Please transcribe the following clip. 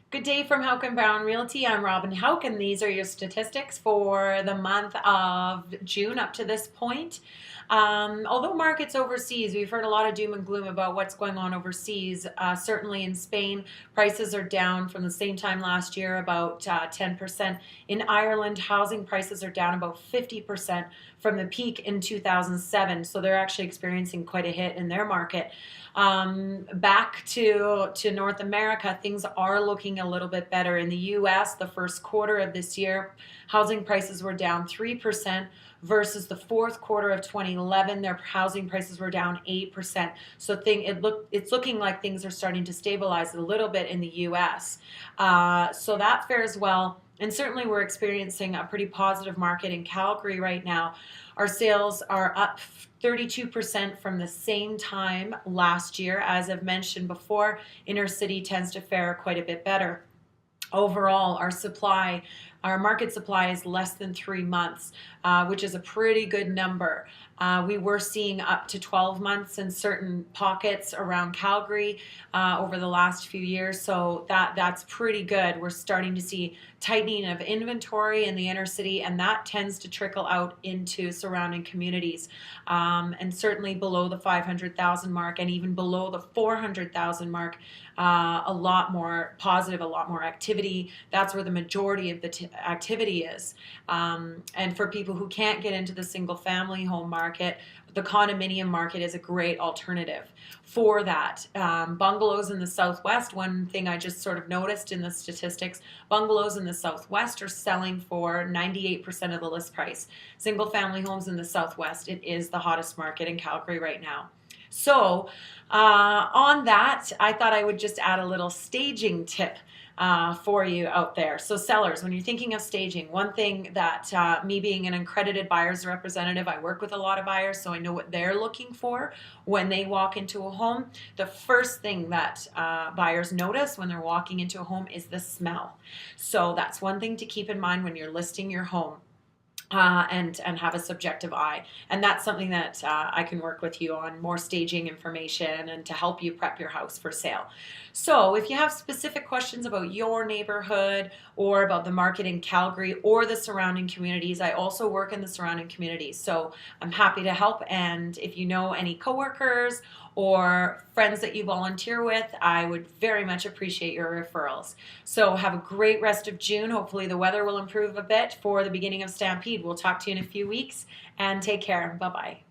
Good day from Hauck and Brown Realty. I'm Robyn Hauck, and these are your statistics for the month of June up to this point. Although markets overseas, we've heard a lot of doom and gloom about what's going on overseas. Certainly in Spain, prices are down from the same time last year, about 10%. In Ireland, housing prices are down about 50% from the peak in 2007. So they're actually experiencing quite a hit in their market. Back to North America, things are looking a little bit better. In the US, the first quarter of this year, housing prices were down 3% versus the fourth quarter of 2011. Their housing prices were down 8%. So it's looking like things are starting to stabilize a little bit in the US. So that fares well. And certainly we're experiencing a pretty positive market in Calgary right now. Our sales are up 32% from the same time last year. As I've mentioned before, inner city tends to fare quite a bit better. Overall, our market supply is less than 3 months, which is a pretty good number. We were seeing up to 12 months in certain pockets around Calgary over the last few years, so that's pretty good. We're starting to see tightening of inventory in the inner city, and that tends to trickle out into surrounding communities, and certainly below the 500,000 mark and even below the 400,000 mark, a lot more positive, a lot more activity. That's where the majority of the activity is. And for people who can't get into the single family home market, the condominium market is a great alternative for that. Bungalows in the Southwest, one thing I just sort of noticed in the statistics, bungalows in the Southwest are selling for 98% of the list price. Single family homes in the Southwest, it is the hottest market in Calgary right now. So on that, I thought I would just add a little staging tip for you out there. So sellers, when you're thinking of staging, one thing that me being an accredited buyer's representative, I work with a lot of buyers, so I know what they're looking for when they walk into a home. The first thing that buyers notice when they're walking into a home is the smell. So that's one thing to keep in mind when you're listing your home. And have a subjective eye. And that's something that I can work with you on, more staging information and to help you prep your house for sale. So if you have specific questions about your neighborhood or about the market in Calgary or the surrounding communities, I also work in the surrounding communities. So I'm happy to help. And if you know any coworkers or friends that you volunteer with, I would very much appreciate your referrals. So have a great rest of June. Hopefully the weather will improve a bit for the beginning of Stampede. We'll talk to you in a few weeks, and take care. Bye-bye.